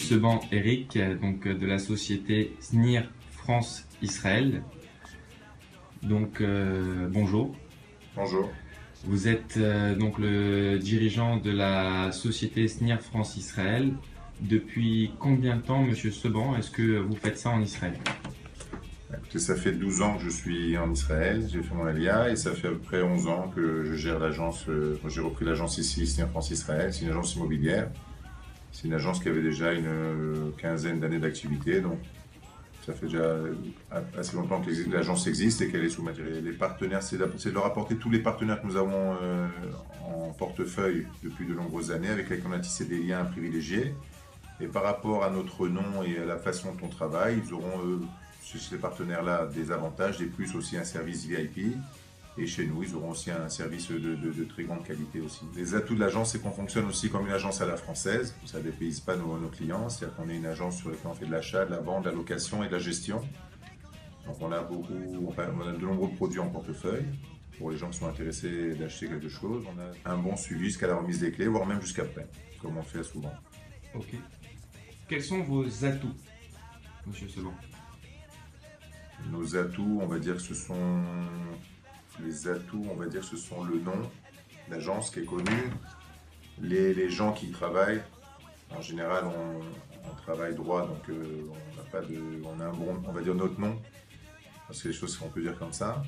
Seban Eric, donc de la société SNIR France-Israël. Donc bonjour. Bonjour. Vous êtes donc le dirigeant de la société SNIR France-Israël. Depuis combien de temps, Monsieur Seban, est-ce que vous faites ça en Israël? Écoutez, ça fait 12 ans que je suis en Israël, j'ai fait mon alia et ça fait à peu près 11 ans que je gère l'agence, j'ai repris l'agence ici, SNIR France-Israël, c'est une agence immobilière. C'est une agence qui avait déjà une quinzaine d'années d'activité, donc ça fait déjà assez longtemps que l'agence existe et qu'elle est sous matériel. Les partenaires, c'est de leur apporter tous les partenaires que nous avons en portefeuille depuis de nombreuses années, avec lesquels on a tissé des liens privilégiés. Et par rapport à notre nom et à la façon dont on travaille, ils auront, ces partenaires-là, des avantages, des plus aussi un service VIP. Et chez nous, ils auront aussi un service de très grande qualité aussi. Les atouts de l'agence, c'est qu'on fonctionne aussi comme une agence à la française. Ça ne dépayse pas nos clients. C'est-à-dire qu'on est une agence sur laquelle on fait de l'achat, de la vente, de la location et de la gestion. Donc on a de nombreux produits en portefeuille. Pour les gens qui sont intéressés d'acheter quelque chose, on a un bon suivi jusqu'à la remise des clés, voire même jusqu'après, comme on fait souvent. Ok. Quels sont vos atouts, Monsieur Seban? Nos atouts, on va dire que ce sont... Les atouts, on va dire, ce sont le nom d'agence qui est connu, les gens qui y travaillent. En général, on travaille droit, donc on n'a pas de, on a un bon, on va dire notre nom, parce que les choses qu'on peut dire comme ça.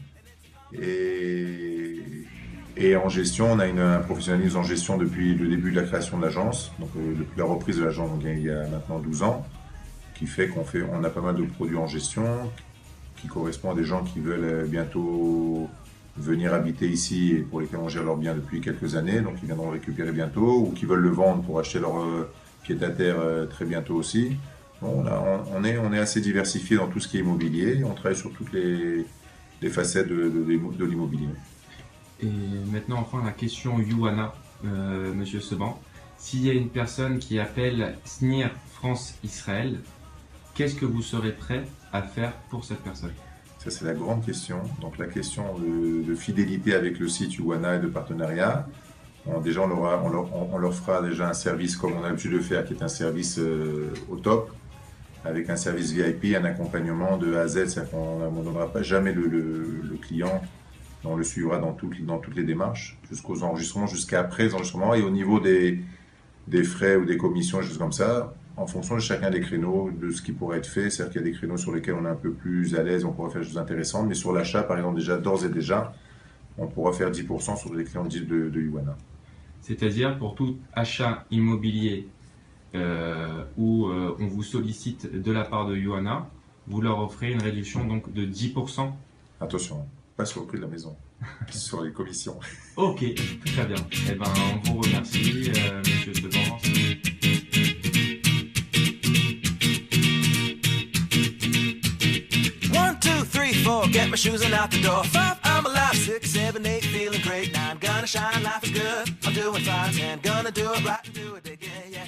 Et en gestion, on a un professionnalisme en gestion depuis le début de la création de l'agence, donc depuis la reprise de l'agence, donc il y a maintenant 12 ans, qui fait on a pas mal de produits en gestion qui correspondent à des gens qui veulent bientôt venir habiter ici et pour lesquels on gère leurs biens depuis quelques années, donc ils viendront le récupérer bientôt, ou qui veulent le vendre pour acheter leur pied-à-terre très bientôt aussi. Bon, on est assez diversifié dans tout ce qui est immobilier, on travaille sur toutes les facettes de l'immobilier. Et maintenant, enfin, la question Youana, Monsieur Seban. S'il y a une personne qui appelle SNIR France-Israël, qu'est-ce que vous serez prêt à faire pour cette personne? Ça, c'est la grande question. Donc, la question de fidélité avec le site Youana et de partenariat. Bon, déjà, on leur fera déjà un service comme on a l'habitude de faire, qui est un service au top, avec un service VIP, un accompagnement de A à Z. C'est-à-dire qu'on n'abandonnera pas jamais le client. On le suivra dans toutes les démarches, jusqu'aux enregistrements, jusqu'à après les enregistrements. Et au niveau des frais ou des commissions, choses comme ça, en fonction de chacun des créneaux, de ce qui pourrait être fait. C'est-à-dire qu'il y a des créneaux sur lesquels on est un peu plus à l'aise, on pourra faire des choses intéressantes. Mais sur l'achat, par exemple, d'ores et déjà, on pourra faire 10% sur les clients de Youana. C'est-à-dire pour tout achat immobilier où on vous sollicite de la part de Youana, vous leur offrez une réduction donc de 10%. Attention, pas sur le prix de la maison, sur les commissions. Ok, très bien. Eh ben, on vous remercie, Monsieur Seban. Get my shoes and out the door. 5, I'm alive. 6, 7, 8, feeling great. 9, gonna shine, life is good. I'm doing fine. 10, gonna do it right and do it again, yeah.